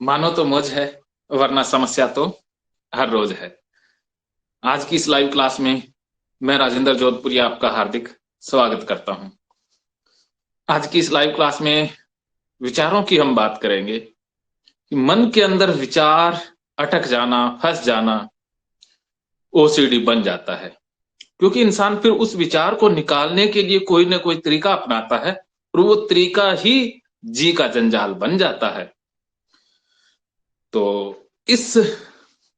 मानो तो मौज है, वरना समस्या तो हर रोज है। आज की इस लाइव क्लास में मैं राजेंद्र जोधपुरी आपका हार्दिक स्वागत करता हूं। आज की इस लाइव क्लास में विचारों की हम बात करेंगे कि मन के अंदर विचार अटक जाना, फंस जाना ओसीडी बन जाता है। क्योंकि इंसान फिर उस विचार को निकालने के लिए कोई ना कोई तरीका अपनाता है और वो तरीका ही जी का जंजाल बन जाता है। तो इस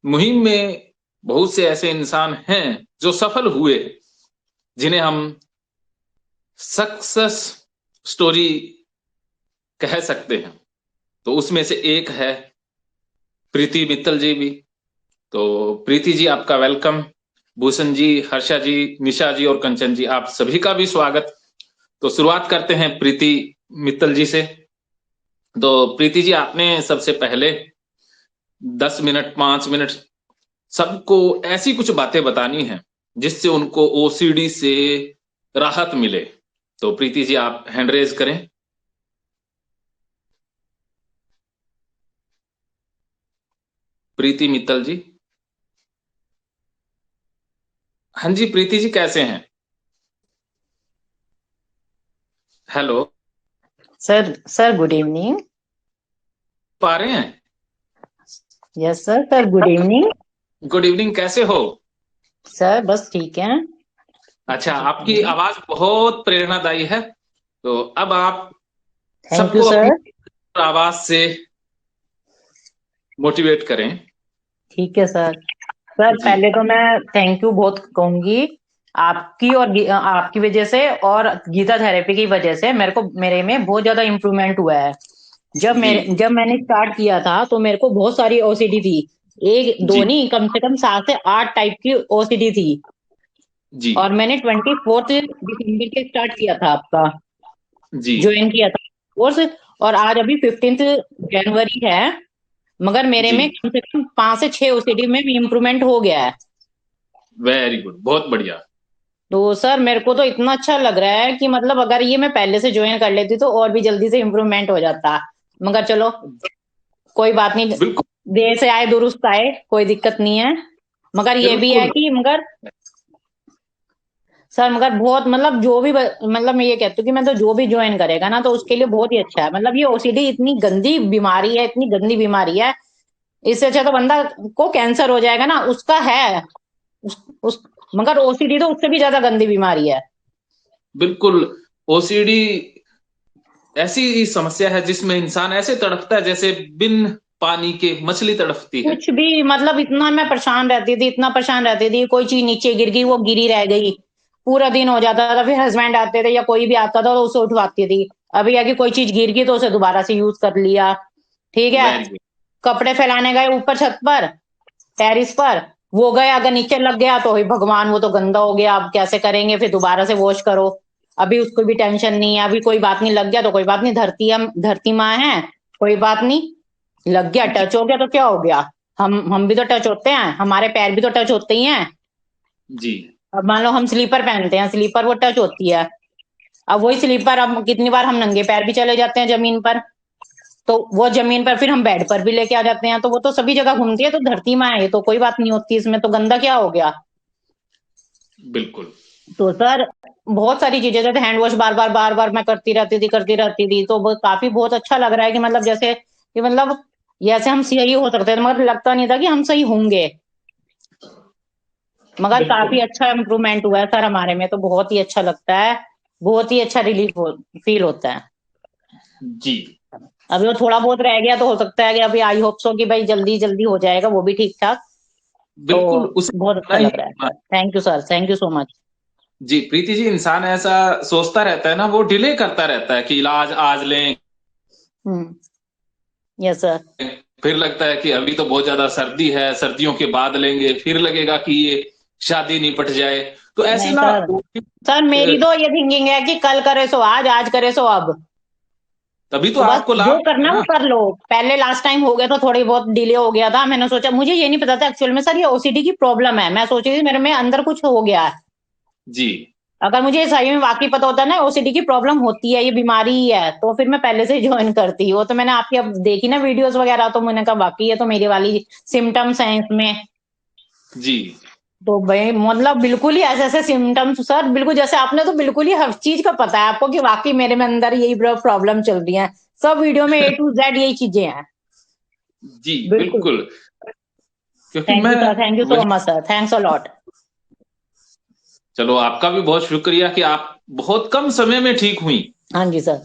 मुहिम में बहुत से ऐसे इंसान हैं जो सफल हुए, जिन्हें हम सक्सेस स्टोरी कह सकते हैं। तो उसमें से एक है प्रीति मित्तल जी भी। तो प्रीति जी, आपका वेलकम। भूषण जी, हर्षा जी, निशा जी और कंचन जी, आप सभी का भी स्वागत। तो शुरुआत करते हैं प्रीति मित्तल जी से। तो प्रीति जी, आपने सबसे पहले 10 मिनट 5 मिनट सबको ऐसी कुछ बातें बतानी है जिससे उनको ओसीडी से राहत मिले। तो प्रीति जी, आप हैंड रेज करें। प्रीति मित्तल जी। हाँ जी, प्रीति जी कैसे हैं? हेलो। Sir good evening. पा रहे हैं? Yes sir good evening. Good evening, कैसे हो? सर बस ठीक है। अच्छा, आपकी आवाज बहुत प्रेरणादायी है। तो अब आप थैंक यू सबको अपनी सर। आवाज से मोटिवेट करें। ठीक है सर। सर जी पहले तो मैं थैंक यू बहुत कहूंगी आपकी और आपकी वजह से और गीता थेरेपी की वजह से मेरे में बहुत ज्यादा इम्प्रूवमेंट हुआ है। जी जब मैंने स्टार्ट किया था तो मेरे को बहुत सारी ओसीडी थी। एक दो जी नहीं, कम से कम 7 से 8 टाइप की ओसीडी थी। जी और मैंने 24 दिसंबर के स्टार्ट किया था आपका, जी। ज्वाइन किया था कोर्स। और आज अभी 15 जनवरी है, मगर मेरे जी, में कम से कम 5 से 6 ओसीडी में इम्प्रूवमेंट हो गया है। वेरी गुड, बहुत बढ़िया। तो सर मेरे को तो इतना अच्छा लग रहा है कि मतलब अगर ये मैं पहले से ज्वाइन कर लेती तो और भी जल्दी से इम्प्रूवमेंट हो जाता। मगर चलो, कोई बात नहीं। बिल्कुल देर से आए दुरुस्त आए, कोई दिक्कत नहीं है। मगर ये भी है बिल्कुल। कि मगर सर मगर बहुत मतलब मतलब मैं ये कहती हूँ कि मैं तो जो भी ज्वाइन करेगा ना तो उसके लिए बहुत ही अच्छा है। मतलब ये ओसीडी इतनी गंदी बीमारी है, इतनी गंदी बीमारी है। इससे अच्छा तो बंदा को कैंसर हो जाएगा ना, उसका है। उस मगर ओसीडी तो उससे भी ज्यादा गंदी बीमारी है। बिल्कुल, ओसीडी ऐसी समस्या है जिसमें इंसान ऐसे तड़पता है जैसे बिन पानी के मछली तड़पती है। कुछ भी मतलब इतना मैं परेशान रहती थी, इतना परेशान रहती थी। कोई चीज नीचे गिर गई, वो गिरी रह गई, पूरा दिन हो जाता था। फिर हस्बैंड आते थे या कोई भी आता था तो उसे उठवाती थी। अभी आगे कोई चीज गिर गई तो उसे दोबारा से यूज कर लिया। ठीक है। Very good. कपड़े फैलाने गए ऊपर छत पर, टेरिस पर, वो गए, अगर नीचे लग गया तो हे भगवान वो तो गंदा हो गया, अब कैसे करेंगे, फिर दोबारा से वॉश करो। अभी उसको भी टेंशन नहीं है, अभी कोई बात नहीं, लग गया तो कोई बात नहीं, धरती माँ है, कोई बात नहीं। लग गया, जी टच हो गया तो क्या हो गया। हम भी तो टच होते हैं, हमारे पैर भी तो टच होते ही हैं। जी। अब मान लो हम स्लीपर पहनते हैं, स्लीपर वो टच होती है। अब वही स्लीपर, अब कितनी बार हम नंगे पैर भी चले जाते हैं जमीन पर, तो वो जमीन पर फिर हम बेड पर भी लेके आ जाते हैं, तो वो तो सभी जगह घूमती है। तो धरती माँ है, तो कोई बात नहीं होती इसमें, तो गंदा क्या हो गया। बिल्कुल तो सर बहुत सारी चीजें, जैसे हैंड वॉश बार बार मैं करती रहती थी, तो वो काफी बहुत अच्छा लग रहा है कि मतलब जैसे कि मतलब जैसे हम सही हो सकते थे, मगर लगता नहीं था कि हम सही होंगे। मगर बिल्कुल। काफी अच्छा इम्प्रूवमेंट हुआ है सर हमारे में, तो बहुत ही अच्छा लगता है। बहुत ही अच्छा रिलीफ फील होता है। जी अभी वो थोड़ा बहुत रह गया तो हो सकता है कि अभी आई होप सो कि भाई जल्दी जल्दी हो जाएगा वो भी ठीक ठाक। तो बिल्कुल, उसे बहुत होना अच्छा ही लग रहा है होना। Sir, thank you sir, thank you so much. जी प्रीति जी, इंसान ऐसा सोचता रहता है ना, वो डिले करता रहता है कि इलाज आज लें। हम्म। Yes sir. फिर लगता है कि अभी तो बहुत ज्यादा सर्दी है, सर्दियों के बाद लेंगे, फिर लगेगा कि ये शादी निपट जाए। तो ऐसे नहीं ना सर, सर मेरी तो ये थिंकिंग है कि कल करे सो आज, आज करे सो अब। तभी तो तो बस आपको जो लाभ करना है वो ना। कर लो। पहले लास्ट टाइम हो गया तो थोड़ी बहुत डिले हो गया था, मैंने सोचा, मुझे ये नहीं पता था एक्चुअल में सर ये ओसीडी की प्रॉब्लम है। मैं सोची थी मेरे में अंदर कुछ हो गया है। जी अगर मुझे सही में वाकई पता होता ना ओसीडी की प्रॉब्लम होती है, ये बीमारी ही है, तो फिर मैं पहले से ही ज्वाइन करती। वो तो मैंने आपकी अब देखी ना वीडियोस वगैरह, तो मैंने कहा वाकई ये तो मेरी वाली सिम्टम्स हैं इसमें। जी तो भाई मतलब बिल्कुल ही ऐसे-ऐसे सिम्पटम्स सर, बिल्कुल जैसे आपने तो बिल्कुल ही हर चीज़ का पता है आपको कि वाक़ई मेरे में अंदर यही प्रॉब्लम चल रही है। सब वीडियो में ए टू ज़ेड यही चीज़ें हैं। जी बिल्कुल। बिल्कुल, क्योंकि थैंक मैं you sir, thank you so वही, much sir, thanks a lot. चलो आपका भी बहुत शुक्रिया कि आप बहुत कम समय में ठीक हुई। हाँ जी सर।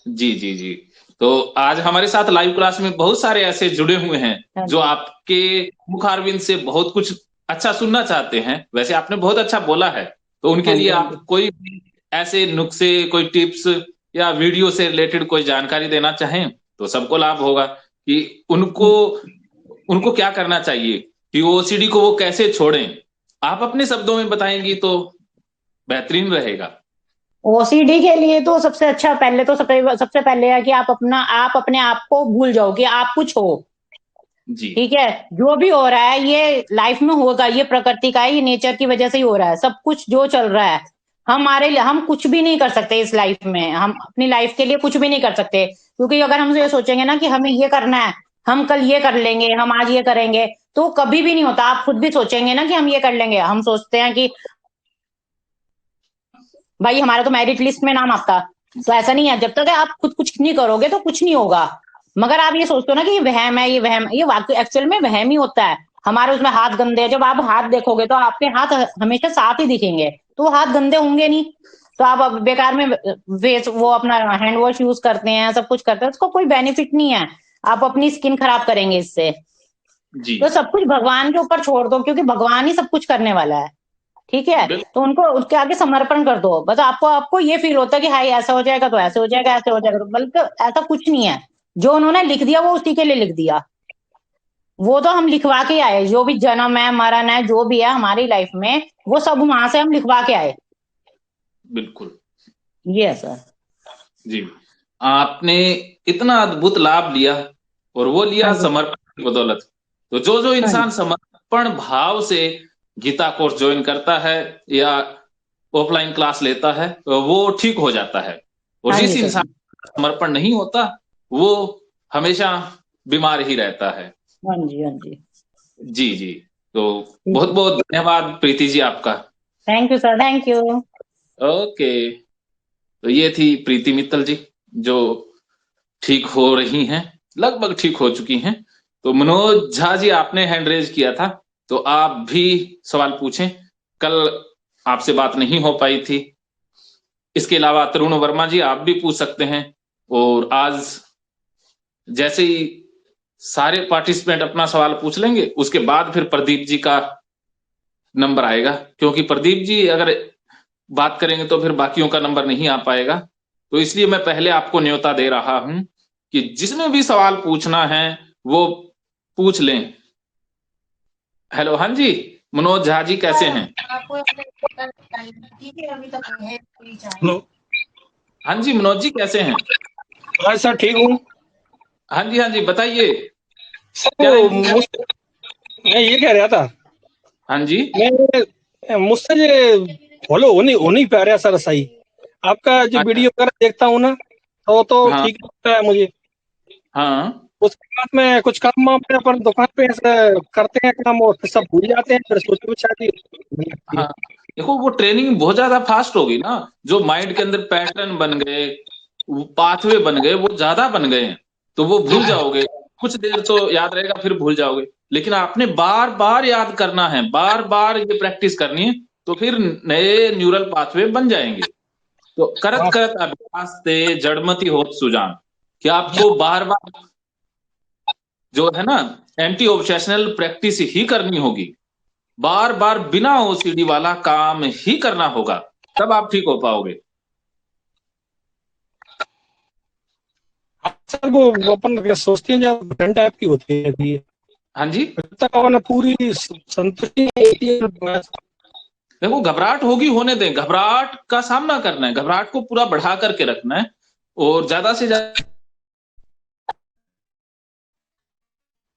जी जी जी। तो आज हमारे साथ लाइव क्लास में बहुत सारे ऐसे जुड़े हुए हैं हाँ जो जी। आपके मुखारविंद से बहुत कुछ अच्छा सुनना चाहते हैं। वैसे आपने बहुत अच्छा बोला है, तो उनके हाँ लिए जी, हाँ जी। आप कोई भी ऐसे नुस्खे, कोई टिप्स या वीडियो से रिलेटेड कोई जानकारी देना चाहें तो सबको लाभ होगा कि उनको उनको क्या करना चाहिए, कि ओसीडी को वो कैसे छोड़ें। आप अपने शब्दों में बताएंगी तो बेहतरीन रहेगा। ओसीडी के लिए तो सबसे अच्छा पहले तो सबसे सबसे पहले है कि आप अपने आप को भूल जाओ कि आप कुछ हो। जी ठीक है? जो भी हो रहा है ये लाइफ में होगा, ये प्रकृति का है, ये नेचर की वजह से ही हो रहा है। सब कुछ जो चल रहा है, हमारे लिए हम कुछ भी नहीं कर सकते इस लाइफ में। हम अपनी लाइफ के लिए कुछ भी नहीं कर सकते। क्योंकि अगर हम ये सोचेंगे ना कि हमें ये करना है, हम कल ये कर लेंगे, हम आज ये करेंगे, तो कभी भी नहीं होता। आप खुद भी सोचेंगे ना कि हम ये कर लेंगे। हम सोचते हैं कि भाई हमारा तो मेरिट लिस्ट में नाम आता। तो ऐसा नहीं है, जब तक आप खुद कुछ नहीं करोगे तो कुछ नहीं होगा। मगर आप ये सोचते हो ना कि ये वहम है, ये वहम, ये वाकई एक्चुअल में वहम ही होता है। हमारे उसमें हाथ गंदे हैं, जब आप हाथ देखोगे तो आपके हाथ हमेशा साफ ही दिखेंगे, तो हाथ गंदे होंगे नहीं। तो आप अब बेकार में फेस वो अपना हैंड वॉश यूज करते हैं, सब कुछ करते हैं, उसको कोई बेनिफिट नहीं है। आप अपनी स्किन खराब करेंगे इससे। जी तो सब कुछ भगवान के ऊपर छोड़ दो, क्योंकि भगवान ही सब कुछ करने वाला है। ठीक है? बिल्कुल। तो उनको उसके आगे समर्पण कर दो। बस आपको आपको ये फ़ील होता है कि हाय ऐसा हो जाएगा तो ऐसे हो जाएगा, ऐसे हो जाएगा तो, बल्कि ऐसा कुछ नहीं है। जो उन्होंने लिख दिया वो उसी के लिए लिख दिया। वो तो हम लिखवा के आए, जो भी जन्म है, मरण है, जो भी है हमारी लाइफ में, वो सब वहाँ से हम लिखवा के आए। बिल्कुल। ये है सर। जी, आपने इतना अद्भुत लाभ लिया और वो लिया हाँ जी, समर्पण की बदौलत। तो जो जो हाँ जी, इंसान समर्पण भाव से गीता कोर्स ज्वाइन करता है या ऑफलाइन क्लास लेता है तो वो ठीक हो जाता है। और हाँ जिस जी सर। इंसान का समर्पण नहीं होता वो हमेशा बीमार ही रहता है। हाँ जी, हाँ जी। जी जी। तो ठीक बहुत है। बहुत धन्यवाद प्रीति जी आपका। Thank you sir, thank you. Okay. तो ये थी प्रीति मित्तल जी, जो ठीक हो रही हैं, लगभग ठीक हो चुकी हैं। तो मनोज झा जी, आपने हैंड रेज किया था, तो आप भी सवाल पूछें। कल आपसे बात नहीं हो पाई थी। इसके अलावा तरुण वर्मा जी, आप भी पूछ सकते हैं। और आज जैसे ही सारे पार्टिसिपेंट अपना सवाल पूछ लेंगे उसके बाद फिर प्रदीप जी का नंबर आएगा, क्योंकि प्रदीप जी अगर बात करेंगे तो फिर बाकियों का नंबर नहीं आ पाएगा। तो इसलिए मैं पहले आपको न्योता दे रहा हूं कि जिसमें भी सवाल पूछना है वो पूछ लें। हेलो, हाँ जी, मनोज झा जी कैसे हैं? हेलो। हाँ जी, मनोज जी कैसे हैं? हाँ सर, ठीक हूँ। हाँ जी, हाँ जी, बताइए सर क्या वो इंक्वायरी? मैं ये कह रहा था, हाँ जी। मैं मुझसे ये फॉलो हो नहीं पा रहा सर सही। आपका जो अच्छा। वीडियो वगैरह देखता हूँ ना, तो हाँ ठीक लगता है मुझे। हाँ उसके बाद में कुछ काम वाम में अपन दुकान पे ऐसे करते हैं काम, और फिर सब भूल जाते हैं, फिर सोचे कुछ शायद नहीं लगती है। हाँ। देखो वो ट्रेनिंग बहुत ज्यादा फास्ट होगी ना, जो माइंड के अंदर पैटर्न बन गए, पाथवे बन गए, वो ज्यादा बन गए हैं, तो वो भूल जाओगे। कुछ देर तो याद रहेगा फिर भूल जाओगे। लेकिन आपने बार बार याद करना है, बार बार ये प्रैक्टिस करनी है, तो फिर नए न्यूरल पाथवे बन जाएंगे। तो करत हाँ करत अभ्यास ते जड़मति होत सुजान, कि आपको बार बार जो है ना, एंटी ऑब्सेशनल प्रैक्टिस ही करनी होगी। बार बार बिना ओसीडी वाला काम ही करना होगा, तब आप ठीक हो पाओगे। सर, वो अपन सोचते हैं जब डिफरेंट टाइप की होती है, हाँ जी। जब तक अपन पूरी संतुष्टि नहीं होती है, देखो घबराहट होगी, होने दें, घबराहट का सामना करना है, घबराहट को पूरा बढ़ा करके रखना है। और ज्यादा से ज्यादा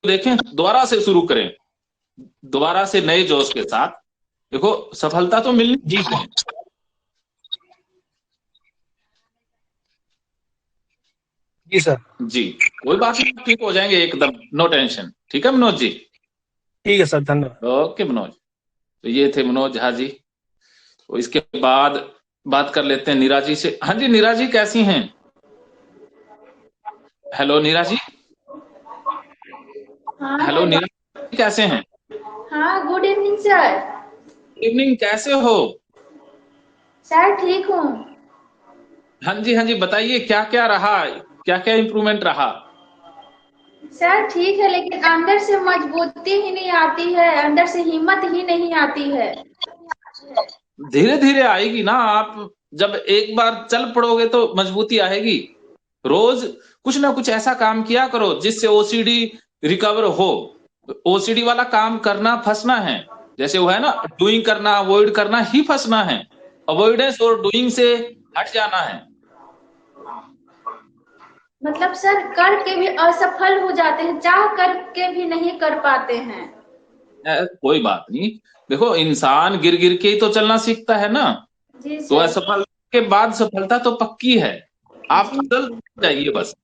देखें, दोबारा से शुरू करें, दोबारा से नए जोश के साथ। देखो सफलता तो मिलनी जी है। सर। जी सर। जी, कोई बात नहीं, ठीक हो जाएंगे एकदम, नो टेंशन। ठीक है मनोज जी। ठीक है सर, धन्यवाद। ओके मनोज। तो ये थे मनोज झा जी। तो इसके बाद बात कर लेते हैं नीरा जी से। हाँ जी नीरा जी कैसी हैं? हेलो नीरा जी। हाँ हेलो हेलो। नीरा जी कैसे हैं? हाँ, गुड इवनिंग सर। इवनिंग, कैसे हो? सर ठीक हूँ। हाँ जी बताइए क्या क्या रहा, क्या क्या इम्प्रूवमेंट रहा? सर ठीक है, लेकिन अंदर से मजबूती ही नहीं आती है, अंदर से हिम्मत ही नहीं आती है। धीरे धीरे आएगी ना। आप जब एक बार चल पड़ोगे तो मजबूती आएगी। रोज कुछ ना कुछ ऐसा काम किया करो जिससे ओसीडी रिकवर हो। ओसीडी वाला काम करना फंसना है। जैसे वो है ना, डूइंग करना, अवॉइड करना ही फंसना है। अवॉइडेंस और डूइंग से हट जाना है। मतलब सर करके भी असफल हो जाते हैं, चाह करके भी नहीं कर पाते हैं। कोई बात नहीं। देखो इंसान गिर गिर के ही तो चलना सीखता है ना। जी तो सर। असफल के बाद सफलता तो पक्की है। आप जी। चल जाइए बस।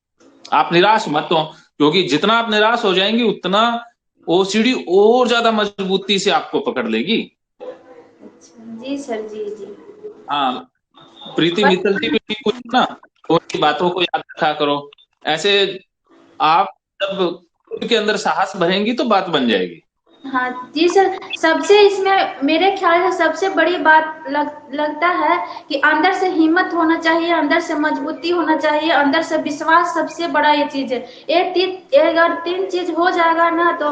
आप निराश मत हो, क्योंकि जितना आप निराश हो जाएंगी उतना ओसीडी और ज्यादा मजबूती से आपको पकड़ लेगी। अच्छा, जी सर, जी जी। हाँ, प्रीति बस। मित्तल जी भी ठीक कुछ ना, उनकी बातों को याद रखा करो। ऐसे आप जब खुद के अंदर साहस भरेंगी तो बात बन जाएगी। हाँ जी सर। सबसे इसमें मेरे ख्याल से सबसे बड़ी बात लगता है कि अंदर से हिम्मत होना चाहिए, अंदर से मजबूती होना चाहिए, अंदर से विश्वास, सबसे बड़ा ये चीज है। अगर तीन चीज हो जाएगा ना तो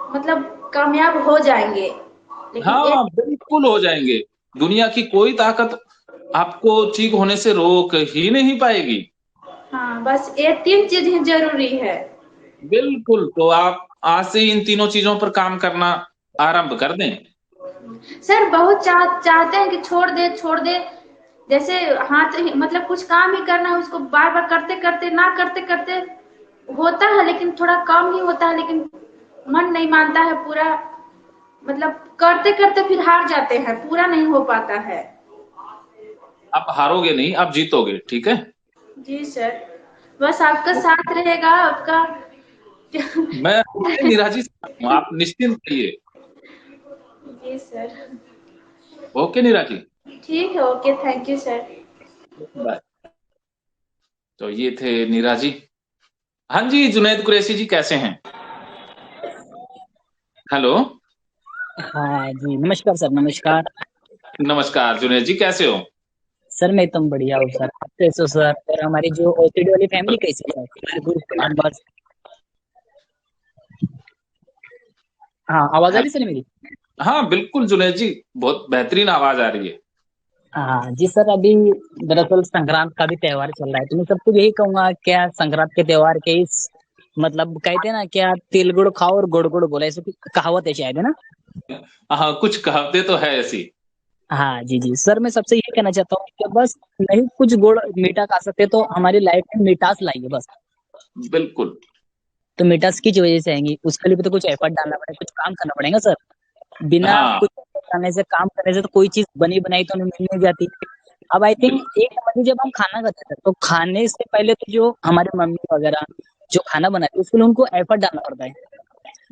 मतलब कामयाब हो जाएंगे। लेकिन हाँ एक। बिल्कुल हो जाएंगे। दुनिया की कोई ताकत आपको ठीक होने से रोक ही नहीं पाएगी। हाँ, बस ये तीन चीज ही जरूरी है। बिल्कुल, तो आप आज से ही इन तीनों चीजों पर काम करना आरंभ कर दें। सर बहुत चाहते हैं कि छोड़ दे। जैसे हाथ मतलब कुछ काम ही करना है, उसको बार बार करते करते ना करते करते होता है, लेकिन थोड़ा कम ही होता है, लेकिन मन नहीं मानता है पूरा। मतलब करते करते फिर हार जाते हैं, पूरा नहीं हो पाता है। आप हारोगे नहीं, आप जीतोगे, ठीक है। जी सर। बस आपका साथ रहेगा, आपका। मैं निराजी से हूं, आप निश्चिंत रहिए। जी सर। ओके निराजी। ठीक है, okay, thank you sir. Bye. तो ये थे निराजी। हाँ जी जुनैद कुरैशी जी कैसे हैं? हेलो। हाँ जी, नमस्कार सर, नमस्कार। नमस्कार जुनैद जी, कैसे हो? सर मैं एकदम बढ़िया हूँ सर, आप कैसे हो सर? और हमारी जो ओसीडी वाली फैमिली कैसी है हमारे ग्रुप के मेंबर्स? हाँ, आवाज आ रही सर मेरी? हाँ बिल्कुल जुनैद जी, बहुत बेहतरीन आवाज आ रही है। हाँ जी सर, अभी दरअसल संक्रांत का भी त्योहार चल रहा है, तो मैं सबको यही कहूंगा, क्या संक्रांत के त्योहार के इस मतलब कहते हैं ना, क्या तिल गुड़ खाओ और गुड़ गुड़ बोला, ऐसी कुछ कहावत है शायद, है ना? हाँ कुछ कहावतें तो है ऐसी। हाँ जी जी सर, मैं सबसे ये कहना चाहता हूँ कि बस नहीं कुछ गुड़ मीठा खा सकते तो हमारी लाइफ में मिठास लाइए बस। बिल्कुल। तो मिठास किस वजह से आएंगी, उसके लिए भी तो कुछ एफर्ट डालना पड़ेगा, कुछ काम करना पड़ेगा सर। बिना हाँ कुछ करने से, काम करने से तो कोई चीज बनी बनाई तो हमें मिल नहीं जाती। अब आई थिंक बिल्कुल। एक नंबर की जब हम खाना खाते हैं तो खाने से पहले तो जो हमारे मम्मी वगैरह जो खाना बनाती है उसके लिए उनको एफर्ट डालना पड़ता है।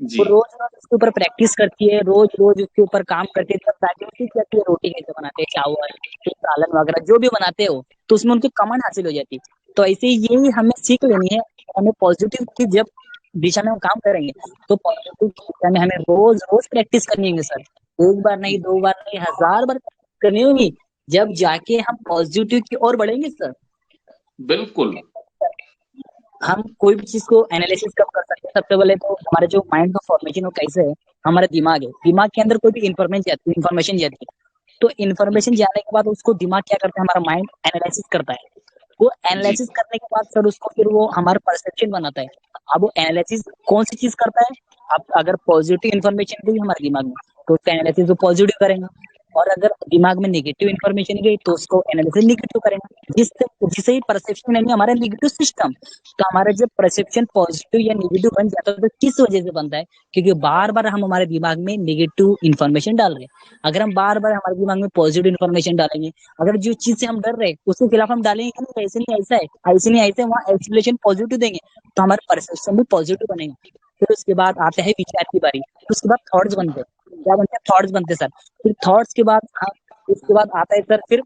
जी। वो रोज रोज उसके ऊपर प्रैक्टिस करती है, रोज रोज उसके ऊपर काम करती है, तब जाके वो सीख जाती है रोटी कैसे बनाते हैं, चावल, फिर सालन वगैरह जो भी बनाते हो, तो उसमें उनकी कमांड हासिल हो जाती है। तो ऐसे ही यही हमें सीख लेनी है। हमें पॉजिटिव की जब दिशा में हम काम करेंगे तो पॉजिटिव की दिशा में हमें रोज रोज प्रैक्टिस करनी होगी सर। एक बार नहीं, दो बार नहीं, हजार बार करनी होगी, जब जाके हम पॉजिटिव की ओर बढ़ेंगे सर। बिल्कुल। हम कोई भी चीज को एनालिसिस कब कर सकते हैं? सबसे पहले तो हमारे जो माइंड का फॉर्मेशन हो कैसे है, हमारा दिमाग है, दिमाग के अंदर कोई भी इंफॉर्मेशन जाती है, तो इन्फॉर्मेशन जाने के बाद उसको दिमाग क्या करता है, हमारा माइंड एनालिसिस करता है। वो जी। एनालिसिस करने के बाद सर उसको फिर वो हमारा परसेप्शन बनाता है। अब वो एनालिसिस कौन सी चीज करता है? अब अगर पॉजिटिव इन्फॉर्मेशन दी हमारे दिमाग में तो उसका एनालिसिस वो पॉजिटिव करेगा, और अगर दिमाग में नेगेटिव इन्फॉर्मेशन गई तो उसको एनालिसिस नेगेटिव करेंगे, जिससे ही परसेप्शन यानी हमारा नेगेटिव सिस्टम। तो हमारा जब परसेप्शन पॉजिटिव या नेगेटिव बन जाता है तो किस वजह से बनता है? क्योंकि बार बार हम हमारे दिमाग में नेगेटिव इन्फॉर्मेशन डाल रहे हैं। अगर हम बार बार हमारे दिमाग में पॉजिटिव इन्फॉर्मेशन डालेंगे, अगर जो चीज से हम डर रहे हैं उसके खिलाफ हम डालेंगे कि नहीं ऐसे नहीं ऐसा है, ऐसे नहीं ऐसे, वहाँ एक्सप्लेनेशन पॉजिटिव देंगे तो हमारा परसेप्शन भी पॉजिटिव बनेगा। फिर उसके बाद आते हैं विचार की बारी, फिर उसके बाद थॉट्स बनते हैं। क्या बनते हैं? थॉट्स बनते हैं सर। फिर थॉट्स के बाद उसके बाद आता है सर, फिर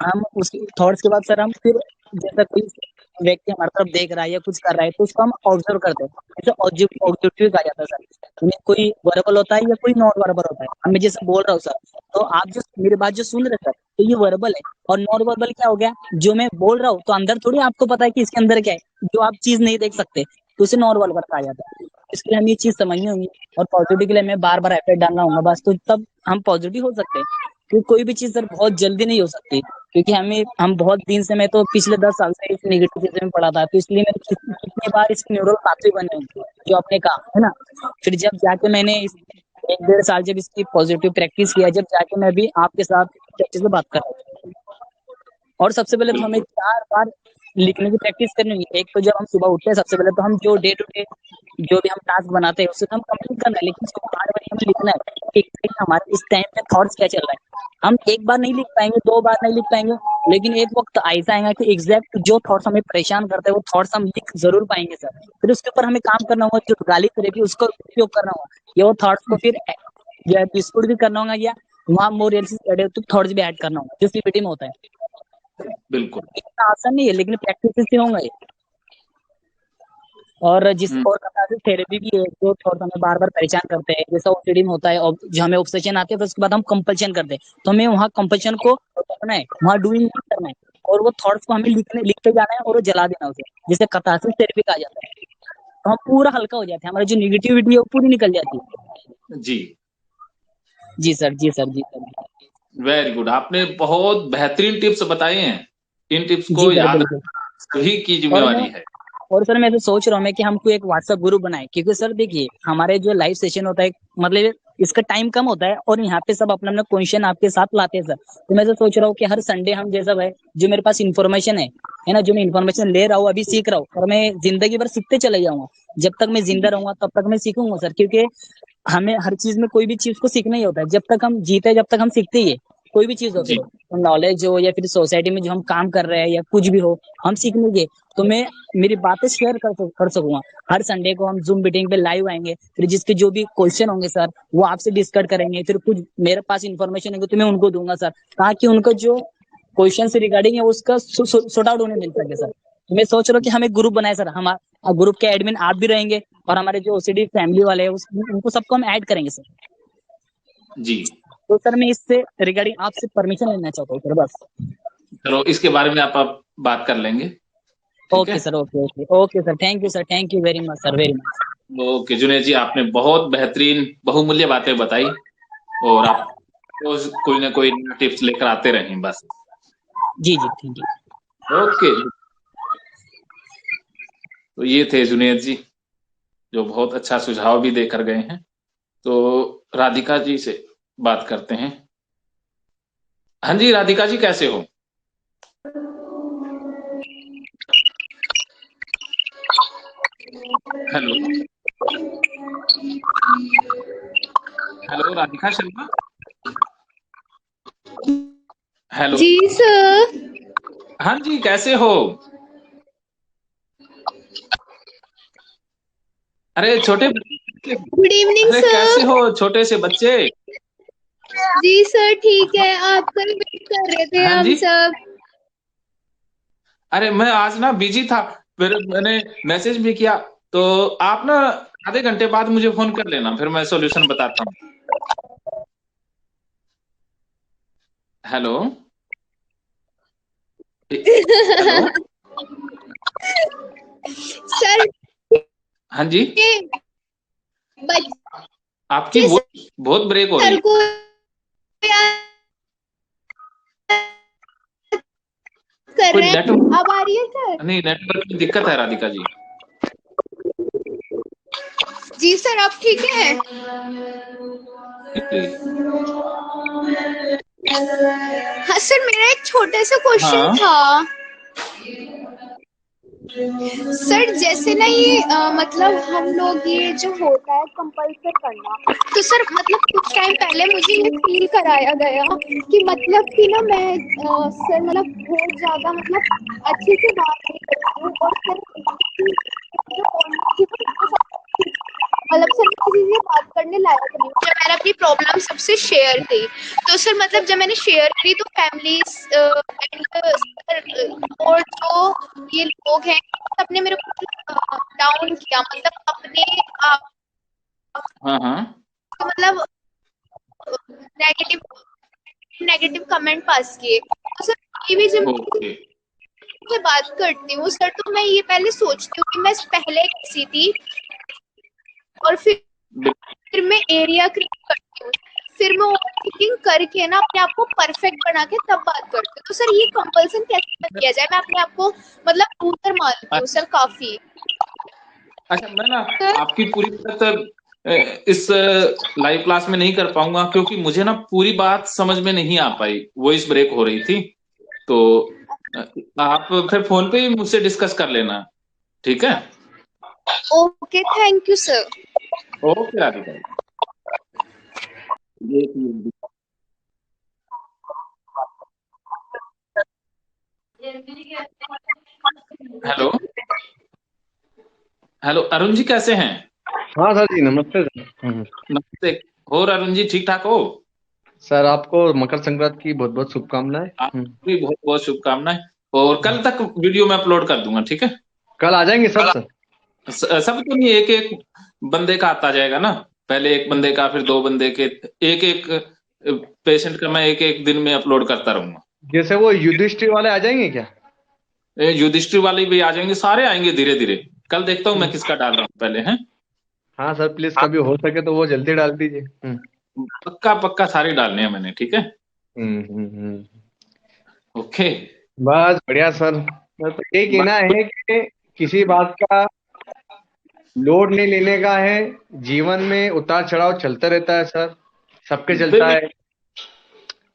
हम उसके थॉट्स के बाद सर हम फिर जैसा कोई व्यक्ति हमारे तरफ देख रहा है या कुछ कर रहा है तो उसको हम ऑब्जर्व करते हैं। जैसे ऑब्जेक्टिव कहा जाता है सर, यानी कोई वर्बल होता है या कोई नॉन वर्बल होता है। अब मैं जैसे बोल रहा हूँ सर, तो आप जो मेरी बात जो सुन रहे सर, तो ये वर्बल है। और नॉन वर्बल क्या हो गया? जो मैं बोल रहा हूँ तो अंदर थोड़ी आपको पता है कि इसके अंदर क्या है, जो आप चीज नहीं देख सकते, तो उसे नॉन वर्बल कहा जाता है। इसलिए हम ये चीज समझनी होगी और पॉजिटिव के लिए हमें बार बार एफर्ट डालना होगा बस, तो तब हम पॉजिटिव हो सकते हैं। क्योंकि कोई भी चीज सर बहुत जल्दी नहीं हो सकती, क्योंकि हम बहुत दिन से, मैं तो पिछले 10 साल से इस नेगेटिव चीज में पढ़ा था, तो इसलिए मैं कितनी बार इस न्यूरल पाथवे बने होंगे जो आपने कहा है ना। फिर जब जाके मैंने इस 1-1.5 साल जब इसकी पॉजिटिव प्रैक्टिस किया, जब जाके मैं भी आपके साथ अच्छे से बात कर रहा हूँ। और सबसे पहले तो हमें 4 बार लिखने की प्रैक्टिस करनी होगी। एक तो जब हम सुबह उठते हैं सबसे पहले तो हम जो डे टू डे जो भी हम टास्क बनाते हैं उससे तो हम कंप्लीट करना है, लेकिन उसको बार बार हमें लिखना है कि हमारे इस टाइम पे थॉट्स क्या चल रहा है। हम एक बार नहीं लिख पाएंगे, 2 बार नहीं लिख पाएंगे, लेकिन एक वक्त ऐसा आएगा कि एग्जैक्ट जो थॉट्स हमें परेशान करते हैं वो थॉट्स हम लिख जरूर पाएंगे सर। फिर उसके ऊपर हमें काम करना होगा, जो गाली करेगी उसका उपयोग करना होगा, या वो थॉट्स को फिर या डिस्प्यूट भी करना होगा, या वहाँ मोर एडिटिव थॉट्स भी ऐड करना होगा जो सीपीटी में होता है। बिल्कुल इतना आसान नहीं है, लेकिन प्रैक्टिस से होगा ये। और और कैटार्सिस थेरेपी भी है, जो थॉट हमें बार बार परेशान करते हैं, जैसा ओसीडी में होता है, और जो हमें ऑब्सेशन आते हैं, फिर उसके बाद हम कंपल्शन करते हैं, तो हमें वहाँ कंपल्शन को करना है, वहाँ डूइंग नहीं करना है, और वो थॉट्स को हमें लिखते जाना है और वो जला देना उसे, जिसे कैटार्सिस थेरेपी कहा जाता है। तो हम पूरा हल्का हो जाते हैं, हमारी जो निगेटिविटी है वो पूरी निकल जाती है। जी जी सर, जी सर, जी सर। वेरी गुड, आपने बहुत बेहतरीन टिप्स बताए हैं। इन टिप्स जी को सर, याद बिल्कुल। रखना सभी की और मैं जिम्मेवारी है। और सर मैं तो सोच रहा हूँ मैं कि हमको एक व्हाट्सएप ग्रुप बनाए, क्योंकि सर देखिए हमारे जो लाइव सेशन होता है, मतलब इसका टाइम कम होता है और यहाँ पे सब अपना अपना क्वेश्चन आपके साथ लाते हैं सर। तो मैं तो सोच रहा हूँ कि हर संडे हम जैसा है, जो मेरे पास इन्फॉर्मेशन है ना, जो मैं इन्फॉर्मेशन ले रहा हूँ, अभी सीख रहा हूँ, और मैं जिंदगी भर सीखते चले जाऊंगा। जब तक मैं जिंदा रहूंगा तब तक मैं सीखूंगा सर, क्योंकि हमें हर चीज में कोई भी चीज को सीखना ही होता है। जब तक हम जीते जब तक हम सीखते ही है, कोई भी चीज हो, जी फिर नॉलेज हो या फिर सोसाइटी में जो हम काम कर रहे हैं या कुछ भी हो, हम सीख लेंगे। तो मैं मेरी बातें शेयर कर सकूंगा। हर संडे को हम जूम मीटिंग पे लाइव आएंगे, फिर जिसके जो भी क्वेश्चन होंगे सर वो आपसे डिस्कस करेंगे, फिर कुछ मेरे पास इन्फॉर्मेशन होगी तो मैं उनको दूंगा सर, ताकि उनको जो क्वेश्चन से रिगार्डिंग है उसका सॉर्ट आउट होने मिल सके सर। तो मैं सोच रहा हूँ कि हम एक ग्रुप बनाए सर, हमारा ग्रुप के एडमिन आप भी रहेंगे, और हमारे जो ओसीडी फैमिली वाले हैं उनको सबको हम ऐड करेंगे सर। जी तो सर मैं इससे रिगार्डिंग आपसे परमिशन लेना चाहता हूँ सर, बस। चलो, इसके बारे में आप बात कर लेंगे, ठीक ओके है। Sir, okay okay okay sir, thank you sir, thank you very much sir, very much. Okay Junaid ji, आपने बहुत बेहतरीन बहुमूल्य बातें बताई, और आप रोज कोई ना कोई टिप्स लेकर आते रहें बस। जी जी, थैंक यू। ओके, तो ये थे जुनेद जी, जो बहुत अच्छा सुझाव भी देकर गए हैं। तो राधिका जी से बात करते हैं। हाँ जी राधिका जी, कैसे हो? Hello hello Radhika Sharma, hello. जी सर। हाँ जी, कैसे हो? अरे छोटे बच्चे, गुड इवनिंग अरे कैसे सर। हो छोटे से बच्चे? जी सर ठीक है, आपका ही वेट कर रहे थे हाँ हम जी, सब। अरे मैं आज ना बिजी था, फिर मैंने मैसेज भी किया, तो आप ना आधे घंटे बाद मुझे फोन कर लेना, फिर मैं सॉल्यूशन बताता हूँ। हेलो हेलो, सर हाँ जी, ये बच्चे आपकी वॉइस बहुत ब्रेक हो रही सर है। को कर कोई रहे हैं, नेटवर्क, अब आ रही है सर? नहीं नेटवर्क की दिक्कत है राधिका जी। जी सर अब ठीक है। जी हाँ सर, मेरा एक छोटा सा क्वेश्चन हाँ था सर। जैसे ना ये मतलब हम लोग ये जो होता है कंपल्सरी करना, तो सर मतलब कुछ टाइम पहले मुझे ये फील कराया गया कि मतलब कि ना मैं सर मतलब बहुत ज्यादा मतलब अच्छे से बात नहीं करती हूँ, और सर मतलब सर किसी से बात करने लायक नहीं हूँ। जब मैंने अपनी प्रॉब्लम सबसे शेयर की, तो सर मतलब जब मैंने शेयर करी तो फैमिली और जो ये लोग हैं सबने मेरे को डाउन किया, मतलब अपने आप हाँ हाँ को मतलब नेगेटिव नेगेटिव कमेंट पास किए। तो सर ये भी जब ओके। मैं बात करती हूँ सर, तो मैं ये पहले सोचती हूँ कि मैं पहले कैसी थी, और फिर मैं एरिया क्रिएट करती हूँ, फिर मैं ओवरथिंकिंग करके ना अपने आप को परफेक्ट बना के तब बात करती हूँ। तो सर ये कंपल्सन कैसे बंद किया जाए? मैं अपने आप को मतलब लूजर मानती हूँ सर काफी। अच्छा, मैं ना सर आपकी पूरी बात इस लाइव क्लास में नहीं कर पाऊंगा, क्योंकि मुझे ना पूरी बात समझ में नहीं आ पाई, वॉइस ब्रेक हो रही थी। तो अ, आप फिर फोन पे ही मुझसे डिस्कस कर लेना, ठीक है? Okay, thank you sir. Okay आदि भाई। हेलो हेलो, अरुण जी कैसे हैं? हाँ सर जी, नमस्ते सर। नमस्ते। हो अरुण जी, ठीक ठाक हो? सर आपको मकर संक्रांति की बहुत बहुत शुभकामनाएं। आपको भी बहुत बहुत शुभकामनाएं। और कल तक वीडियो में अपलोड कर दूंगा, ठीक है? कल आ जाएंगे सब सर? सब तो नहीं, एक एक बंदे का आता जाएगा ना। पहले एक बंदे का, फिर दो बंदे के, एक एक पेशेंट का मैं एक एक दिन में अपलोड करता रहूंगा। जैसे वो युधिष्ठिर वाले आ जाएंगे क्या? युधिष्ठिर वाले भी आ जाएंगे, सारे आएंगे धीरे धीरे। कल देखता हूँ मैं किसका डाल रहा हूँ पहले, हैं? हाँ सर, प्लीज कभी हो सके तो वो जल्दी डाल दीजिए। पक्का पक्का सारे डालने हैं मैंने, ठीक है? हम्म हम्म हम्म। ओके। बस बढ़िया सर। मैं तो ये कहना है कि किसी बात का लोड नहीं लेने का है। जीवन में उतार चढ़ाव चलता रहता है सर, सबके चलता बिल्कुल। है।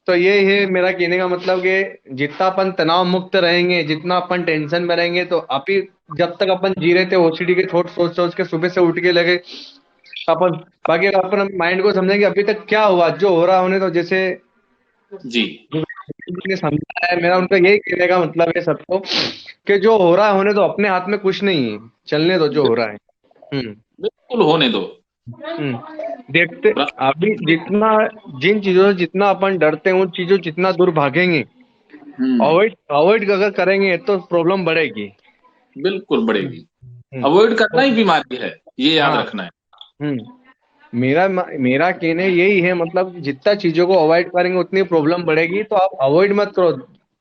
तो ये है मेरा कहने का मतलब कि जितना अपन तनाव मुक्त रहेंगे, जितना अपन टेंशन में रहेंगे, तो अभी जब तक अपन जी रहे थे ओसीडी के थॉट सोच सोच के सुबह से उठ के लगे अपन, बाकी अगर अपन माइंड को समझेंगे अभी तक क्या हुआ, जो हो रहा होने तो, जैसे जी। ने समझा है, मेरा उनका यही कहने का मतलब है सबको कि जो हो रहा है होने तो, अपने हाथ में कुछ नहीं है, चलने दो जो हो रहा है। हम्म बिल्कुल होने दो। देखते अभी जितना, जिन चीजों से जितना अपन डरते हैं उन चीजों जितना दूर भागेंगे, हम्म। अवॉइड अवॉइड अगर करेंगे तो प्रॉब्लम बढ़ेगी। बिल्कुल बढ़ेगी। हम्म, अवॉइड करना ही बीमारी है, ये याद हाँ। रखना है। मेरा मेरा कहने यही है, मतलब जितना चीजों को अवॉइड करेंगे उतनी प्रॉब्लम बढ़ेगी, तो आप अवॉइड मत करो,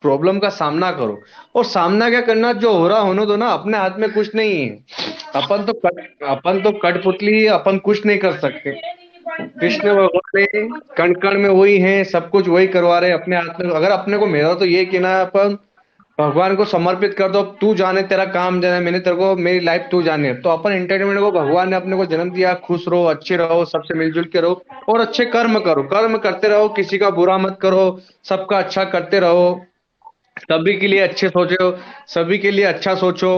प्रॉब्लम का सामना करो। और सामना क्या करना, जो हो रहा होने दो ना, अपने हाथ में कुछ नहीं है। अपन तो कठपुतली ही, अपन कुछ नहीं कर सकते। कृष्ण भगवान ने कण कण में वही है, सब कुछ वही करवा रहे हैं अपने हाथ में। अगर अपने को, मेरा तो ये कहना है, अपन भगवान को समर्पित कर दो, तू जाने तेरा काम जाने, मैंने तेरे को मेरी लाइफ तू जाने। तो अपन एंटरटेनमेंट को, भगवान ने अपने को जन्म दिया, खुश रहो, अच्छे रहो, सबसे मिलजुल के रहो, और अच्छे कर्म करो, कर्म करते रहो, किसी का बुरा मत करो, सबका अच्छा करते रहो, सभी के लिए अच्छे सोचो, सभी के लिए अच्छा सोचो,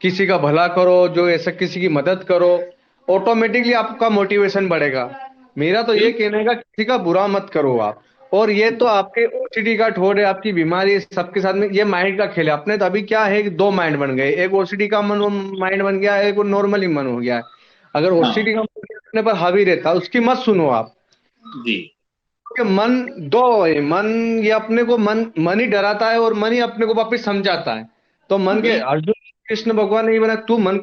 किसी का भला करो, जो ऐसा किसी की मदद करो, ऑटोमेटिकली आपका मोटिवेशन बढ़ेगा। मेरा तो ये बिल्कुल। कहने का, किसी का बुरा मत करो आप। और ये तो आपके ओसीडी का ठोर है, आपकी बीमारी है, सबके साथ में ये माइंड का खेल है। अपने तो अभी क्या है कि दो माइंड बन गए, एक ओसीडी का मन माइंड बन गया है, एक नॉर्मली मन हो गया है। अगर हाँ ओसीडी का मन अपने पर हावी रहता, उसकी मत सुनो आप। जी। कि मन दो है, मन ये अपने को, मन ही डराता है और मन ही अपने को वापिस समझाता है। तो मन के, बिल्कुल। अर्जुन कृष्ण भगवान ने ये बना, तू मन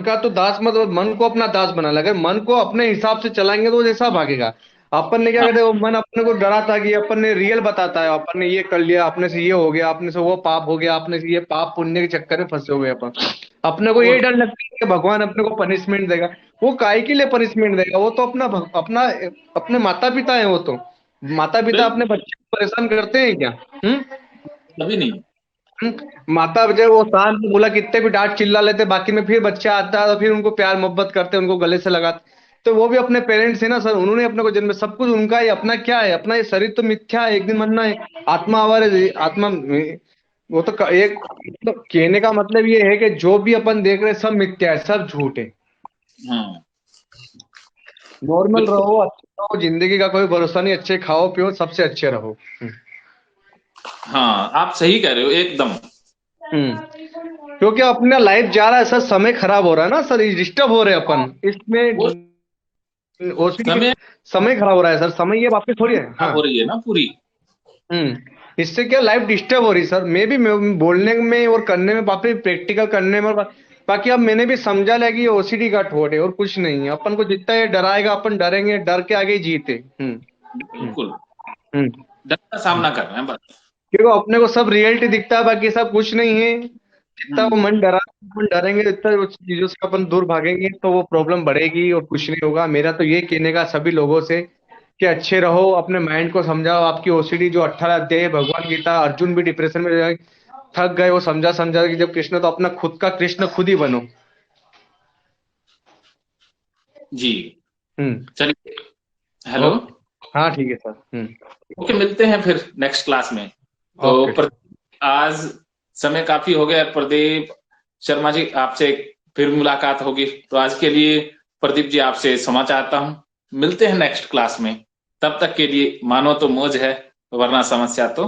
का तो दास मत, मन को अपना दास बना। लगे मन को अपने हिसाब से चलाएंगे तो वो जैसा भागेगा। अपन ने क्या हाँ कहते हैं, वो मन अपने को डराता है कि अपन ने रियल बताता है, अपन ने ये कर लिया, अपने से ये हो गया, अपने से वो पाप हो गया, अपने से ये पाप पुण्य के चक्कर में फंसे हुए अपन। अपने को ये और डर लगता है कि भगवान अपने को पनिशमेंट देगा। वो काय के लिए पनिशमेंट देगा? वो तो अपना अपने माता पिता है वो तो। माता पिता अपने बिल्कुल। बच्चे को परेशान करते हैं क्या? हम्म कभी नहीं। माता जब वो शांत बोला, कितने भी डांट चिल्ला लेते, बाकी में फिर बच्चा आता है तो फिर उनको प्यार मोहब्बत करते, उनको गले से लगाते। तो वो भी अपने पेरेंट्स है ना सर, उन्होंने अपने को जन्म, सब कुछ उनका है, अपना क्या है, अपना ये शरीर तो मिथ्या है, एक दिन मरना है, आत्मा आवार है, आत्मा वो तो एक तो कहने का मतलब ये है कि जो भी अपन देख रहे हैं सब मिथ्या है, सब झूठ है। हम्म, नॉर्मल बिल्कुल। रहो, अच्छे रहो, जिंदगी का कोई भरोसा नहीं, अच्छे खाओ पियो, सबसे अच्छे रहो। हाँ, आप सही कह रहे हो एकदम। क्योंकि अपना लाइफ जा रहा है सर, समय खराब हो रहा है ना सर, डिस्टर्ब हो रहे हैं अपन वो इसमें, ओसीडी समय समय खराब हो रहा है सर, समय ये वापस थोड़ी है। हाँ। खराब हो रही है ना पूरी। इससे क्या लाइफ डिस्टर्ब हो रही सर, मैं बोलने में और करने में, वापस प्रैक्टिकल करने में, बाकी अब मैंने भी समझा लिया कि ये ओसीडी का ठोट है और कुछ नहीं है, अपन को जितना ये डराएगा अपन डरेंगे, डर के आगे ही जीते। बिल्कुल, हम्म डर का सामना करना है बस। क्योंकि अपने को सब रियलिटी दिखता है, बाकी सब कुछ नहीं है। जितना वो मन डरा, अपन डरेंगे, जितना उस चीजों से अपन दूर भागेंगे तो वो प्रॉब्लम बढ़ेगी और कुछ नहीं होगा। मेरा तो ये कहने का सभी लोगों से कि अच्छे रहो, अपने माइंड को समझाओ। आपकी ओसीडी जो 18 अध्याय है भगवान गीता, अर्जुन भी डिप्रेशन में थक गए, वो समझा समझा कि जब कृष्ण, तो अपना खुद का कृष्ण खुद ही बनो। जी, हम्म चलिए। हेलो। हाँ ठीक है सर। ओके, मिलते हैं फिर नेक्स्ट क्लास में। तो ओके। आज समय काफी हो गया। प्रदीप शर्मा जी, आपसे फिर मुलाकात होगी। तो आज के लिए प्रदीप जी आपसे क्षमा चाहता हूँ। मिलते हैं नेक्स्ट क्लास में। तब तक के लिए मानो तो मौज है, वरना समस्या तो